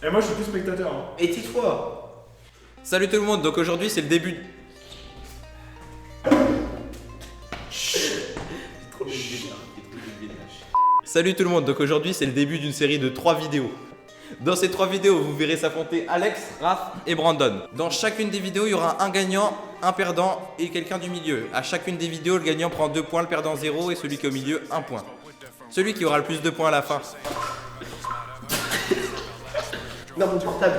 Et moi je suis plus spectateur. Hein. Et tais-toi. Salut tout le monde, donc aujourd'hui c'est le début. Salut tout le monde, donc aujourd'hui c'est le début d'une série de 3 vidéos. Dans ces 3 vidéos, vous verrez s'affronter Alex, Raph et Brandon. Dans chacune des vidéos, il y aura un gagnant, un perdant et quelqu'un du milieu. À chacune des vidéos, le gagnant prend 2 points, le perdant 0 et celui qui est au milieu 1 point. Celui qui aura le plus de points à la fin. Non, mon portable.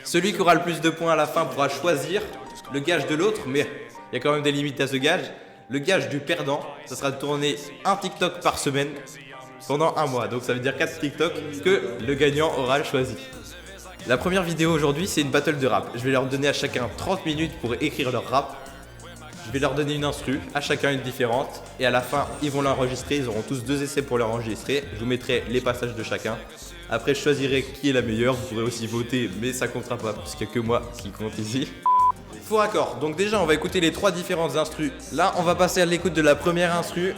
Celui qui aura le plus de points à la fin pourra choisir le gage de l'autre, mais il y a quand même des limites à ce gage. Le gage du perdant, ça sera de tourner un TikTok par semaine pendant 1 mois. Donc ça veut dire 4 TikTok que le gagnant aura choisi. La première vidéo aujourd'hui, c'est une battle de rap. Je vais leur donner à chacun 30 minutes pour écrire leur rap. Je vais leur donner une instru, à chacun une différente. Et à la fin, ils vont l'enregistrer. Ils auront tous 2 essais pour l'enregistrer. Je vous mettrai les passages de chacun. Après, je choisirai qui est la meilleure. Vous pourrez aussi voter, mais ça comptera pas, parce qu'il n'y a que moi qui compte ici. Faux raccord. Donc déjà, on va écouter les 3 différentes instrus. Là, on va passer à l'écoute de la première instru.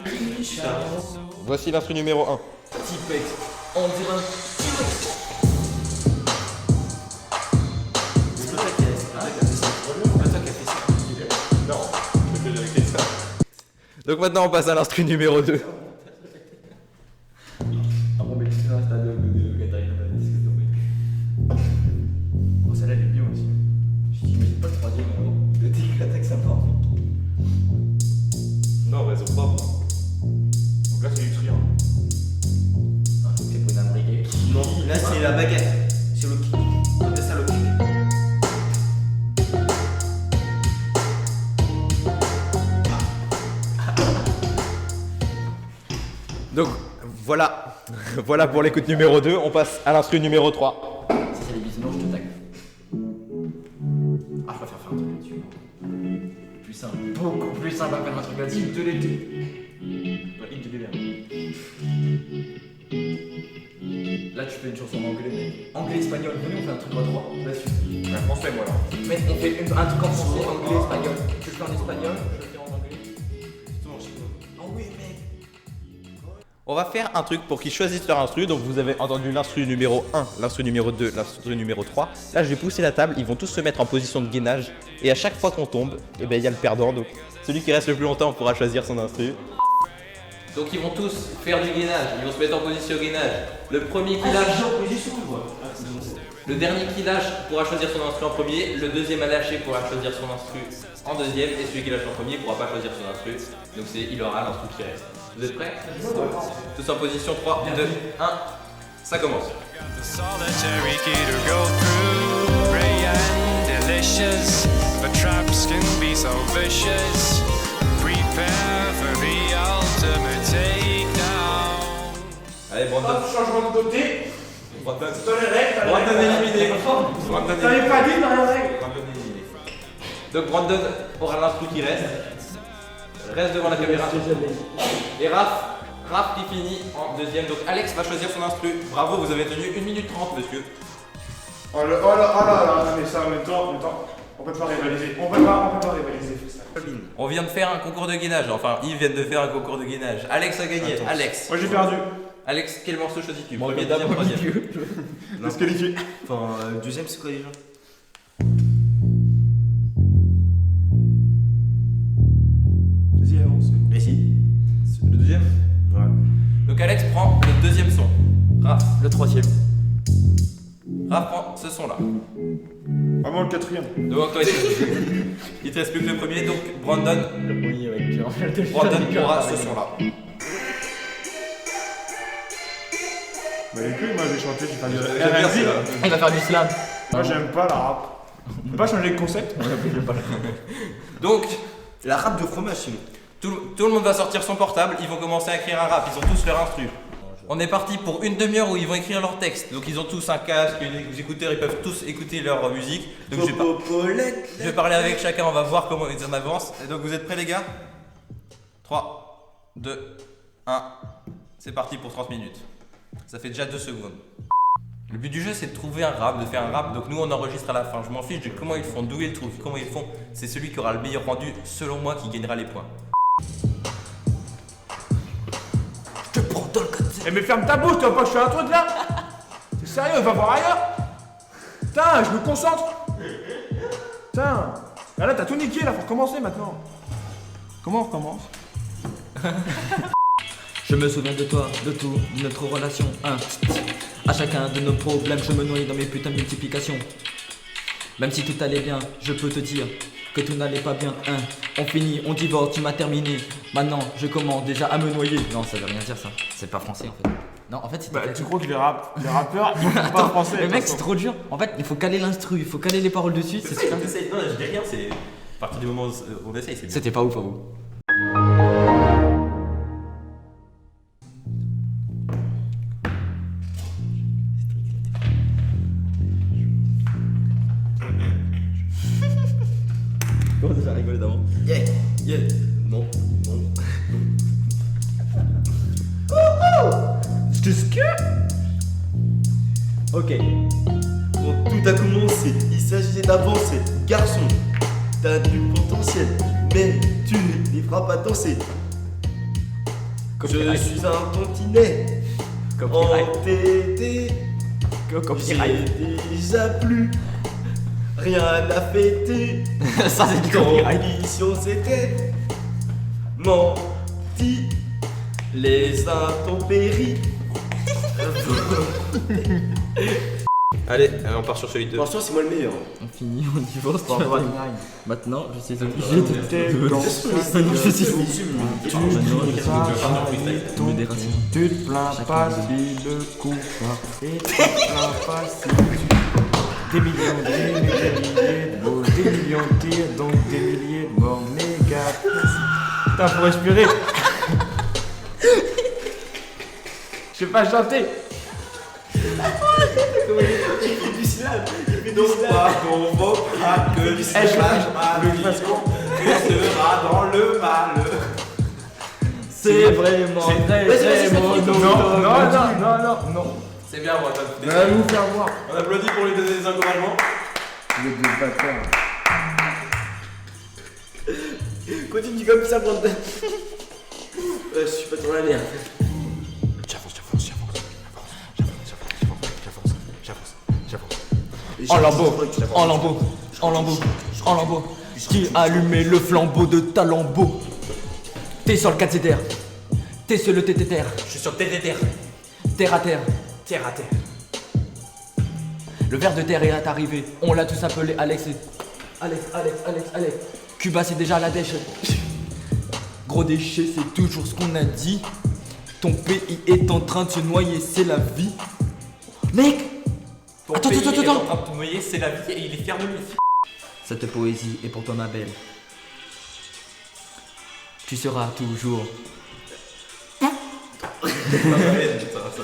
Voici l'instru numéro 1. T-Pex. On dirait un T-Pex. C'est toi qui a fait ça. Non, je vais écrit ça. Donc maintenant, on passe à l'instru numéro 2. Ah bon, mais tu fais un stade de Gatarina. Oh, celle-là, elle est bien aussi. Je t'imagine pas le troisième de tic attaque ça part. Non, raison propre. Donc là c'est du triangle. Ah, je crois que c'est Bonham Reggae. Non, là c'est la baguette. C'est le kick. C'est ça le kick. Donc voilà. Voilà pour l'écoute numéro 2. On passe à l'instru numéro 3. Si c'est les bisounours, je te tag. Ah, je préfère faire un truc là-dessus. Plus simple. Beaucoup plus simple à faire un truc là-dessus. De l'été. Hit de l'hiver. Là, tu fais une chanson en anglais, mec. Anglais-espagnol. Venez, on fait un truc à 3 là-dessus. Un français moi là. Mec, on fait un truc en français, anglais, espagnol. Tu le fais en espagnol, je le fais en anglais. Oh oui, mec. On va faire un truc pour qu'ils choisissent leur instru. Donc vous avez entendu l'instru numéro 1, l'instru numéro 2, l'instru numéro 3. Là je vais pousser la table, ils vont tous se mettre en position de gainage. Et à chaque fois qu'on tombe, eh ben, il y a le perdant. Donc celui qui reste le plus longtemps pourra choisir son instru. Donc ils vont tous faire du gainage, ils vont se mettre en position gainage. Le premier qui lâche, le dernier qui lâche pourra choisir son instru en premier. Le deuxième à lâcher pourra choisir son instru en deuxième. Et celui qui lâche en premier pourra pas choisir son instru. Donc il aura l'instru qui reste. Vous êtes prêts? Tous en position 3, 2, 1, ça commence. The solitary key to go through, gray and delicious, but traps can be so vicious. Prepare for the ultimate takedown. Allez Brandon. Changement de côté. Brandon. Dans les règles. Brandon éliminé. Brandon T'avais éliminé. pas dit dans les règles. Brandon éliminé. Donc Brandon aura l'instru qui reste. Reste devant la caméra. Et Raph qui finit en deuxième. Donc Alex va choisir son instru. Bravo, vous avez tenu 1 minute 30 monsieur. Oh là, mais ça en même temps, on peut pas rivaliser. On peut pas rivaliser. On vient de faire un concours de gainage. Enfin, ils viennent de faire un concours de gainage. Alex a gagné. Attends. Alex. Moi j'ai perdu. Alex, quel morceau choisis-tu? Moi, Premier, le deuxième, troisième. Disqualifié. Enfin, deuxième c'est quoi déjà? Vas-y, avance. Mais si. Le deuxième. Ouais. Donc Alex prend le deuxième son. Raph Le troisième. prend ce son là. Vraiment le quatrième. Donc toi, il te reste plus que le premier. Donc Brandon Oui, avec aura ce son là. Bah les couilles, moi j'ai chanté, j'ai fait du J'aime bien R&B. celui-là. Il va faire du slam. Moi j'aime pas la rap. On peut pas changer de concept. Donc La rap de fromage sinon. tout le monde va sortir son portable. Ils vont commencer à écrire un rap. Ils ont tous leur instru. On est parti pour une demi-heure où ils vont écrire leur texte. Donc ils ont tous un casque, des écouteurs, ils peuvent tous écouter leur musique. Donc je vais parler avec chacun, on va voir comment ils en avancent. Et donc vous êtes prêts les gars? 3, 2, 1, c'est parti pour 30 minutes. Ça fait déjà 2 secondes. Le but du jeu c'est de trouver un rap, de faire un rap. Donc nous on enregistre à la fin. Je m'en fiche de comment ils font, d'où ils le trouvent, comment ils font. C'est celui qui aura le meilleur rendu selon moi qui gagnera les points. Je te prends dans le côté. Eh mais ferme ta bouche, tu vois pas que je fais un truc là? Sérieux, va voir ailleurs. Putain, je me concentre. Putain. Là, t'as tout niqué, là, faut recommencer maintenant. Comment on recommence? Je me souviens de toi, de tout, de notre relation. À chacun de nos problèmes, je me noie dans mes putains de multiplications. Même si tout allait bien, je peux te dire que tout n'allait pas bien. On finit, on divorce, tu m'as terminé. Maintenant, je commence déjà à me noyer. Non, ça veut rien dire ça. C'est pas français en fait. Non, en fait, c'est. Bah, tu crois que les rappeurs, ils parlent pas français? Mais mec, c'est trop dur. En fait, il faut caler l'instru, il faut caler les paroles dessus. C'est super. Non, je dis rien, c'est. À partir du moment où on essaye, c'est bien. C'était pas ouf à vous. Comment ça rigolé d'avant? Yeah. Non. Ok. Quand tout a commencé, il s'agissait d'avancer. Garçon, t'as du potentiel, mais tu n'y feras pas danser. Je suis un tantinet. Entêté. J'ai déjà plus rien à fêter. Ça, c'est du copyright. L'ambition c'était menti, les intempéries. Allez, on part sur celui 2. Franchement, c'est moi le meilleur. On finit, on divorce, tu vas Maintenant, je suis obligé de Tu te plains pas si le coup va. Et tu te plains pas si des millions de rimes, des milliers de mots, des millions de tirs, donc des milliers de morts, méga. Putain, faut respirer. Je sais pas chanter. Du slam. Donc pardon, vos craques, que le slage que sera dans le mal. C'est vraiment Non. C'est bien, moi, t'as Va nous faire voir. On applaudit pour lui donner des encouragements. Le débatteur. Continue comme ça, Brandon. Je suis pas trop la merde. J'avance. En lambeau. Qui a allumé le flambeau de ta lambeau? T'es sur le 4 terre. T'es sur le TTR. Je suis sur TTR. Terre à terre. Terre à terre. Le ver de terre est arrivé. On l'a tous appelé Alex. Alex. Cuba, c'est déjà la dèche. Gros déchet, c'est toujours ce qu'on a dit. Ton pays est en train de se noyer, c'est la vie. Mec! Attends. Il est en train de te noyer, c'est la vie et il est fier de lui. Cette poésie est pour toi, ma belle. Tu seras toujours. Ma baleine, ça passe.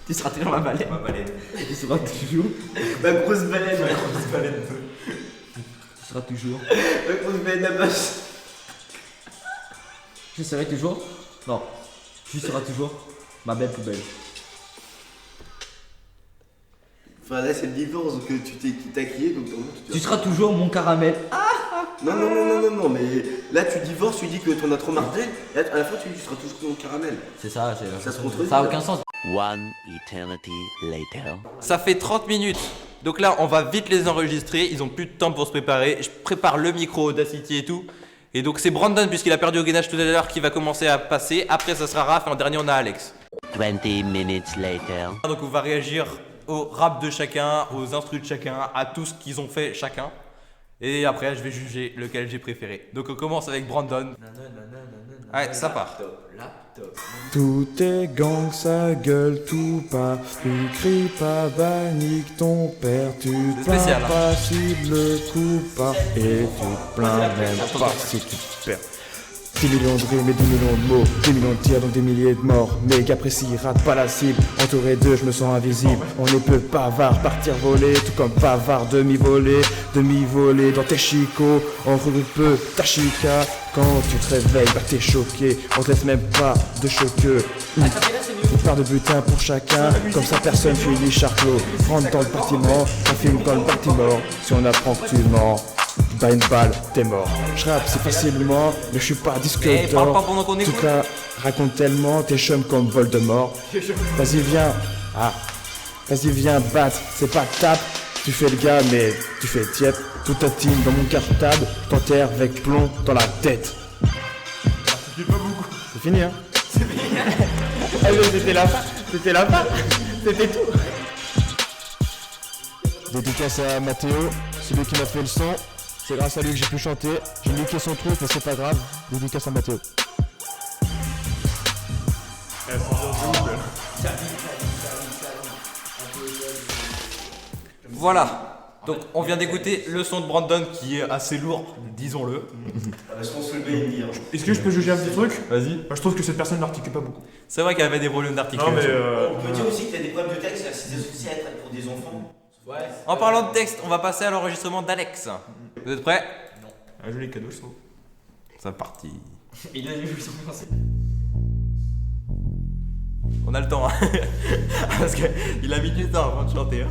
Tu seras toujours ma baleine. Ma baleine. Tu seras toujours. Ma grosse baleine. Tu seras toujours. Ma grosse baleine à bâche. Je serai toujours. Non. Tu seras toujours ma belle poubelle. Enfin là c'est le divorce donc qui t'a crié donc Tu seras toujours mon caramel. Non, mais là tu divorces, tu dis que t'en as trop marre d'elle, et à la fin tu dis que tu seras toujours mon caramel. C'est ça, Ça se contredit. ça a aucun sens. One eternity later. Ça fait 30 minutes. Donc là, on va vite les enregistrer. Ils ont plus de temps pour se préparer. Je prépare le micro, Audacity et tout. Et donc c'est Brandon, puisqu'il a perdu au gainage tout à l'heure, qui va commencer à passer. Après, ça sera Raph et en dernier, on a Alex. 20 minutes later. Donc on va réagir au rap de chacun, aux instrus de chacun, à tout ce qu'ils ont fait chacun. Et après, je vais juger lequel j'ai préféré. Donc on commence avec Brandon. Ouais, ça part. Tout est gang, sa gueule, tout part. Tu cries pas, nique ton père. Tu te plains spécial, hein. pas si le coup part. Et tu te plains même pas si tu te perds. 10 millions de rimes et 10 millions de mots, 10 millions de tirs donc des milliers de morts. Méga précis, rate pas la cible. Entouré d'eux, je me sens invisible. On est peu bavard, partir voler, tout comme bavard, demi-volé dans tes chicots. On regroupe peu ta chica. Quand tu te réveilles, bah t'es choqué. On te laisse même pas de choqueux. Une part de butin pour chacun, comme ça personne fuit Charclot. Rentre dans le bâtiment, on filme dans le bâtiment. Si on apprend que tu mens, bah une balle, t'es mort. Je rappe si facilement, mais je suis pas disque parle pas d'or. pendant qu'on En tout écoute. cas, raconte tellement, t'es chum comme Voldemort. Vas-y viens, Vas-y viens battre, c'est pas tape. Tu fais le gars mais tu fais tiep. Toute ta team dans mon cartable, t'enterre avec plomb dans la tête. C'est fini hein. C'est fini. C'était la fin, c'était la fin, c'était tout. Dédicace à Mathéo, celui qui m'a fait le son. C'est grâce à lui que j'ai pu chanter. J'ai niqué son truc mais c'est pas grave. Dédicace à Mathéo. Voilà. Donc on vient d'écouter le son de Brandon qui est assez lourd, disons-le. Je pense que le gars il dit. Est-ce que je peux juger un petit truc? Vas-y. Moi, je trouve que cette personne n'articule pas beaucoup. C'est vrai qu'elle avait des problèmes d'articulation. Non mais On peut dire aussi que t'as des problèmes de texte, c'est des soucis à être pour des enfants. Ouais. En parlant de texte, on va passer à l'enregistrement d'Alex. Vous êtes prêts? un joli cadeau, je trouve. C'est parti. Il a eu son français. On a le temps, hein. Parce qu'il a mis du temps avant de chanter. Hein.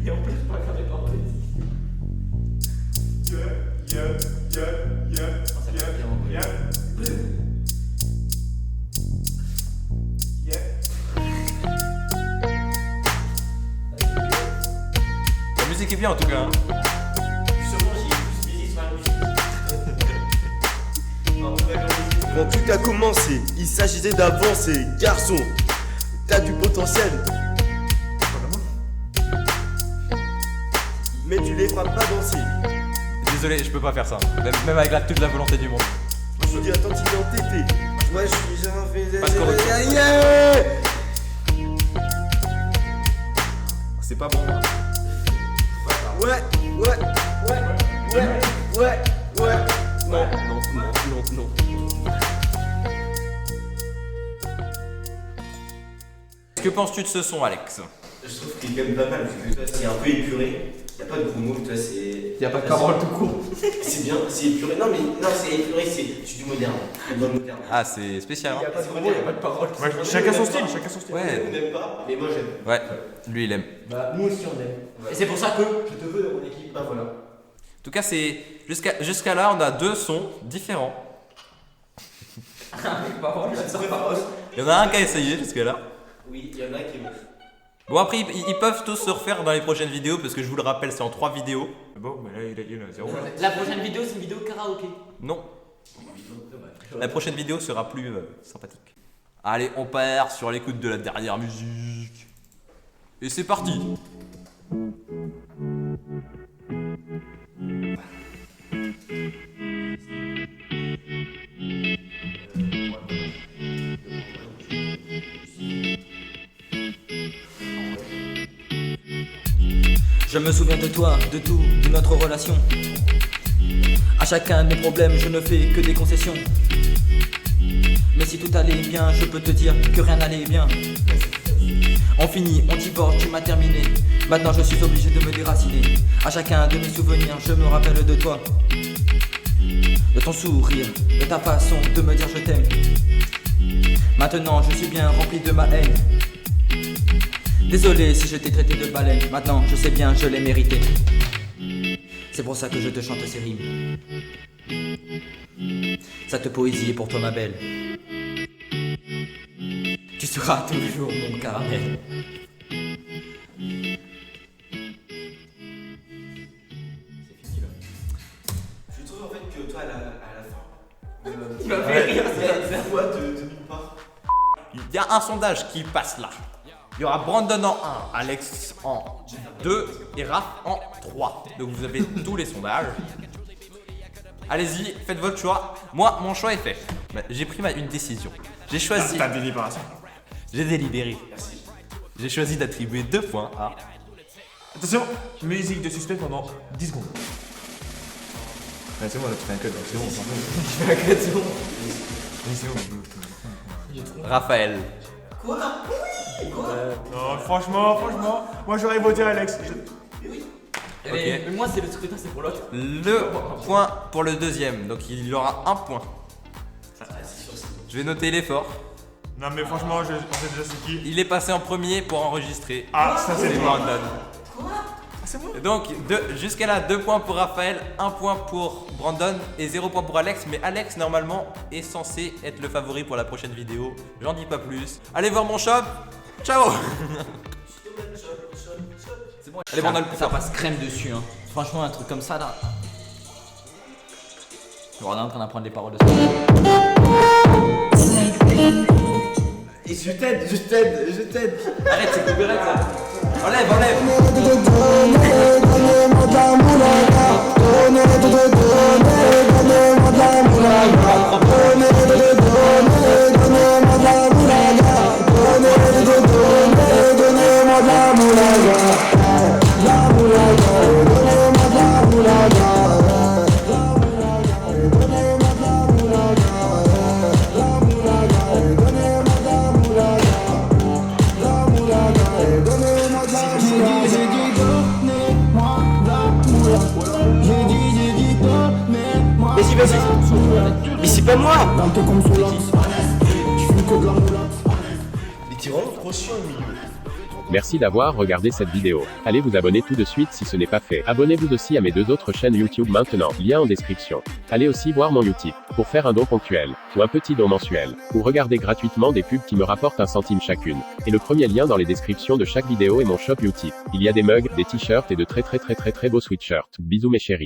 Et en plus, pas faire les paroles. La musique est bien en tout cas. Hein. Justement, j'ai plus misé sur la musique. Quand tout a commencé, il s'agissait d'avancer. Garçon, t'as du potentiel. Mais tu les feras pas danser. Désolé, je peux pas faire ça. Même avec toute la volonté du monde. Moi je dis attends, tu es entêté. Moi je suis jamais fait. Pas de correction. C'est pas bon. Hein. Ouais. Non. Que penses-tu de ce son, Alex? Je trouve qu'il est quand même pas mal, parce que toi c'est un peu épuré. Y'a pas de gros mots, toi c'est. Y'a pas de parole tout court. C'est bien, c'est épuré. Non, c'est épuré, c'est du moderne. C'est du moderne. Ah, c'est spécial. Hein. Y'a pas de gros mots, y'a pas de parole. Chacun son style, Ouais. On n'aime pas, mais moi j'aime. Ouais, lui il aime. Bah, nous aussi on aime. Et c'est pour ça que je te veux dans mon équipe. Bah voilà. En tout cas, c'est jusqu'à là, on a deux sons différents. Avec parole, sans parole. Il y en a un qui a essayé jusqu'à là. Oui, il y en a qui aiment. Bon, après, ils peuvent tous se refaire dans les prochaines vidéos parce que je vous le rappelle, c'est en 3 vidéos. Bon, mais là, il y en a 0. La prochaine vidéo, c'est une vidéo karaoké. Non. La prochaine vidéo sera plus sympathique. Allez, on part sur l'écoute de la dernière musique. Et c'est parti. Je me souviens de toi, de tout, de notre relation. À chacun de mes problèmes, je ne fais que des concessions. Mais si tout allait bien, je peux te dire que rien n'allait bien. On finit, on divorce, tu m'as terminé. Maintenant je suis obligé de me déraciner. À chacun de mes souvenirs, je me rappelle de toi. De ton sourire, de ta façon de me dire je t'aime. Maintenant je suis bien rempli de ma haine. Désolé si je t'ai traité de baleine. Maintenant je sais bien, je l'ai mérité. C'est pour ça que je te chante ces rimes. Cette poésie est pour toi ma belle. Tu seras toujours mon caramel. Je trouve en fait que toi à la fin. Tu m'as fait rire, c'est la voix de nulle part. Il y a un sondage qui passe là. Il y aura Brandon en 1, Alex en 2 et Raph en 3. Donc vous avez tous les sondages. Allez-y, faites votre choix. Moi, mon choix est fait. J'ai pris une décision. J'ai choisi. T'as délibération. J'ai délibéré. J'ai choisi d'attribuer 2 points à. Attention, musique de suspect pendant 10 secondes. Ouais, c'est bon, là tu fais un cut, c'est bon, on s'en fout. Oui, c'est bon. Raphaël. Non, franchement, moi j'aurais voté Alex. Mais moi c'est le scrutin, c'est pour l'autre. Le point pour le deuxième. Donc il aura 1 point. Je vais noter l'effort. Non, mais franchement, on sait déjà c'est qui. Il est passé en premier pour enregistrer. Ah, ça c'est toi. Brandon. C'est moi. Donc jusqu'à là, 2 points pour Raphaël, 1 point pour Brandon et 0 point pour Alex. Mais Alex, normalement, est censé être le favori pour la prochaine vidéo. J'en dis pas plus. Allez voir mon shop. Ciao. C'est bon. Allez, bon, on a le plus Ça fort. passe crème dessus, hein. Franchement, un truc comme ça là. On est en train d'apprendre les paroles de ça. Et je t'aide. Arrête, c'est copyright ça. Enlève. Vas-y. Mais c'est pas moi. Mais t'es vraiment trop chiant, Emilio. Merci d'avoir regardé cette vidéo. Allez vous abonner tout de suite si ce n'est pas fait. Abonnez-vous aussi à mes 2 autres chaînes YouTube maintenant, lien en description. Allez aussi voir mon Utip, pour faire un don ponctuel, ou un petit don mensuel, ou regarder gratuitement des pubs qui me rapportent 1 centime chacune. Et le premier lien dans les descriptions de chaque vidéo est mon shop Utip. Il y a des mugs, des t-shirts et de très beaux sweatshirts. Bisous mes chéris.